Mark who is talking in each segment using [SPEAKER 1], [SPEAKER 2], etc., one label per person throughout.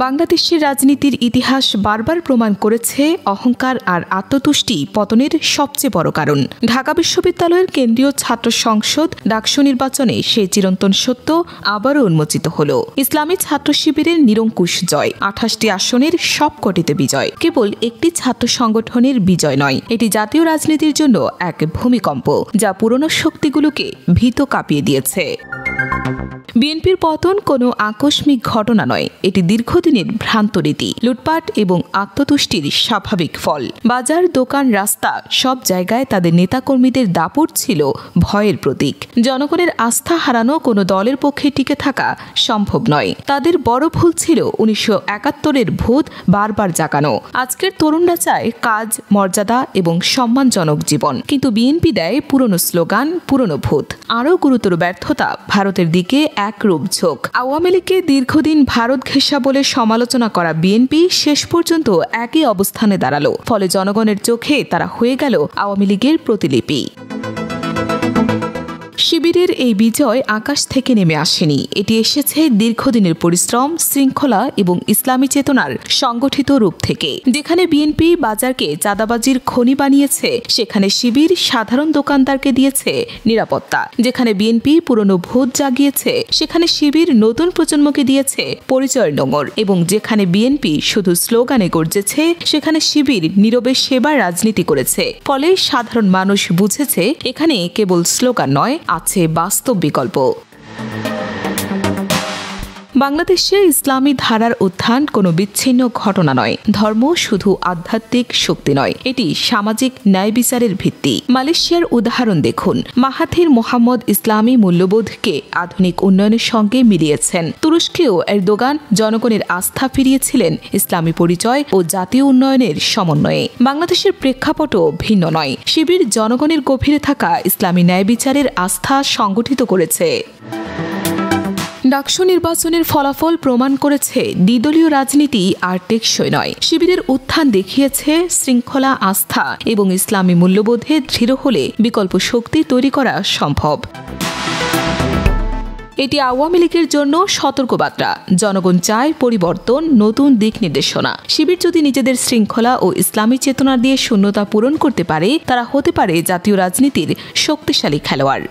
[SPEAKER 1] বাংলাদেশের রাজনীতির ইতিহাস বারবার প্রমাণ করেছে অহংকার আর আত্মতুষ্টি পতনের সবচেয়ে বড় কারণ। ঢাকা বিশ্ববিদ্যালয়ের কেন্দ্রীয় ছাত্র সংসদ ডাকসু নির্বাচনে সেই চিরন্তন সত্য আবারও উন্মোচিত হল। ইসলামী ছাত্র শিবিরের নিরঙ্কুশ জয়, 28টি আসনের সবকটিতে বিজয়। কেবল একটি ছাত্র সংগঠনের বিজয় নয়, এটি জাতীয় রাজনীতির জন্য এক ভূমিকম্প, যা পুরনো শক্তিগুলোকে ভীত কাঁপিয়ে দিয়েছে। বিএনপির পতন কোনো আকস্মিক ঘটনা নয়, এটি দীর্ঘদিনের ভ্রান্ত রীতি, লুটপাট এবং আত্মতুষ্টির স্বাভাবিক ফল। বাজার, দোকান, রাস্তা সব জায়গায় তাদের নেতাকর্মীদের দাপট ছিল ভয়ের প্রতীক। জনগণের আস্থা হারানো কোনো দলের পক্ষে টিকে থাকা সম্ভব নয়। তাদের বড় ভুল ছিল 1971-এর ভূত বারবার জাগানো। আজকের তরুণরা চায় কাজ, মর্যাদা এবং সম্মানজনক জীবন, কিন্তু বিএনপি দেয় পুরনো স্লোগান, পুরনো ভূত। আরও গুরুতর ব্যর্থতা, ভারতের দিকে একরূপ ঝোঁক। আওয়ামী লীগকে দীর্ঘদিন ভারত ঘেঁষা বলে সমালোচনা করা বিএনপি শেষ পর্যন্ত একই অবস্থানে দাঁড়ালো। ফলে জনগণের চোখে তারা হয়ে গেল আওয়ামী লীগের প্রতিলিপি। শিবিরের এই বিজয় আকাশ থেকে নেমে আসেনি, এটি এসেছে দীর্ঘদিনের পরিশ্রম, শৃঙ্খলা এবং ইসলামী চেতনার সংগঠিত রূপ থেকে। যেখানে বিএনপি বাজারকে চাঁদাবাজির খনি বানিয়েছে, সেখানে শিবির সাধারণ দোকানদারকে দিয়েছে নিরাপত্তা। যেখানে বিএনপি পুরনো ভূত জাগিয়েছে, সেখানে শিবির নতুন প্রজন্মকে দিয়েছে পরিচয়ের নোঙর। এবং যেখানে বিএনপি শুধু স্লোগানে গর্জেছে, সেখানে শিবির নীরবে সেবার রাজনীতি করেছে। ফলে সাধারণ মানুষ বুঝেছে এখানে কেবল স্লোগান নয়, আছে বাস্তব বিকল্প। বাংলাদেশে ইসলামী ধারার উত্থান কোনো বিচ্ছিন্ন ঘটনা নয়। ধর্ম শুধু আধ্যাত্মিক শক্তি নয়, এটি সামাজিক ন্যায় বিচারের ভিত্তি। মালয়েশিয়ার উদাহরণ দেখুন। মাহাথির মোহাম্মদ ইসলামী মূল্যবোধকে আধুনিক উন্নয়নের সঙ্গে মিলিয়েছেন। তুরস্কেও এরদোগান জনগণের আস্থা ফিরিয়েছিলেন ইসলামী পরিচয় ও জাতীয় উন্নয়নের সমন্বয়ে। বাংলাদেশের প্রেক্ষাপটও ভিন্ন নয়। শিবির জনগণের গভীরে থাকা ইসলামী ন্যায় বিচারের আস্থা সংগঠিত করেছে। ডাকসু নির্বাচনের ফলাফল প্রমাণ করেছে দ্বিদলীয় রাজনীতি আর টেকসই নয়। শিবিরের উত্থান দেখিয়েছে শৃঙ্খলা, আস্থা এবং ইসলামী মূল্যবোধে দৃঢ় হলে বিকল্প শক্তি তৈরি করা সম্ভব। এটি আওয়ামী লীগের জন্য সতর্কবার্তা। জনগণ চায় পরিবর্তন, নতুন দিক নির্দেশনা। শিবির যদি নিজেদের শৃঙ্খলা ও ইসলামী চেতনা দিয়ে শূন্যতা পূরণ করতে পারে, তারা হতে পারে জাতীয় রাজনীতির শক্তিশালী খেলোয়াড়।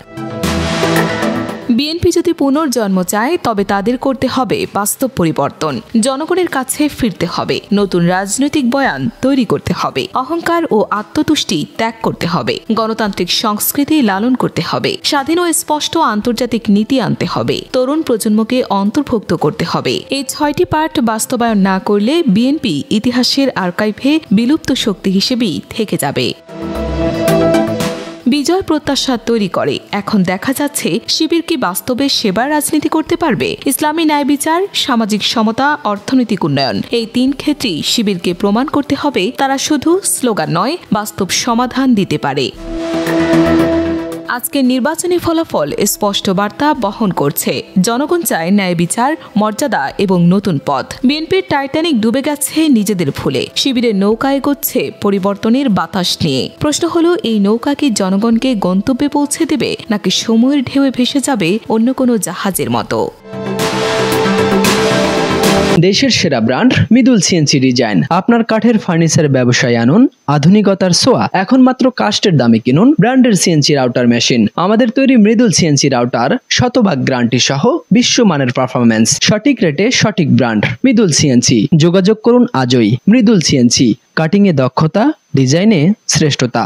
[SPEAKER 1] বিএনপি যদি পুনর্জন্ম চায়, তবে তাদের করতে হবে বাস্তব পরিবর্তন। জনগণের কাছে ফিরতে হবে, নতুন রাজনৈতিক বয়ান তৈরি করতে হবে, অহংকার ও আত্মতুষ্টি ত্যাগ করতে হবে, গণতান্ত্রিক সংস্কৃতি লালন করতে হবে, স্বাধীন ও স্পষ্ট আন্তর্জাতিক নীতি আনতে হবে, তরুণ প্রজন্মকে অন্তর্ভুক্ত করতে হবে। এই 6টি পার্ট বাস্তবায়ন না করলে বিএনপি ইতিহাসের আর্কাইভে বিলুপ্ত শক্তি হিসেবেই থেকে যাবে। বিজয় প্রত্যাশা তৈরি করে। এখন দেখা যাচ্ছে শিবির কি বাস্তবে সেবার রাজনীতি করতে পারবে? ইসলামী ন্যায় বিচার, সামাজিক সমতা, অর্থনৈতিক উন্নয়ন, এই 3 ক্ষেত্রেই শিবিরকে প্রমাণ করতে হবে তারা শুধু স্লোগান নয়, বাস্তব সমাধান দিতে পারে। আজকের নির্বাচনী ফলাফল স্পষ্ট বার্তা বহন করছে। জনগণ চায় ন্যায় বিচার, মর্যাদা এবং নতুন পথ। বিএনপির টাইটানিক ডুবে গেছে নিজেদের ভুলে। শিবিরের নৌকা এগোচ্ছে পরিবর্তনের বাতাস নিয়ে। প্রশ্ন হলো, এই নৌকা কি জনগণকে গন্তব্যে পৌঁছে দেবে, নাকি সময়ের ঢেউয়ে ভেসে যাবে অন্য কোনো জাহাজের মতো?
[SPEAKER 2] দেশের সেরা ব্র্যান্ড মৃদুল সিএনসি ডিজাইন। আপনার কাঠের ফার্নিচার ব্যবসায় আনুন আধুনিকতার ছোঁয়া। এখন মাত্র কাস্টের দামে কিনুন ব্র্যান্ডের সিএনসি রাউটার মেশিন। আমাদের তৈরি মৃদুল সিএনসি রাউটার শতভাগ গ্যারান্টি সহ বিশ্বমানের পারফরম্যান্স, সঠিক রেটে সঠিক ব্র্যান্ড মৃদুল সিএনসি। যোগাযোগ করুন আজই। মৃদুল সিএনসি, কাটিং এ দক্ষতা, ডিজাইনে শ্রেষ্ঠতা।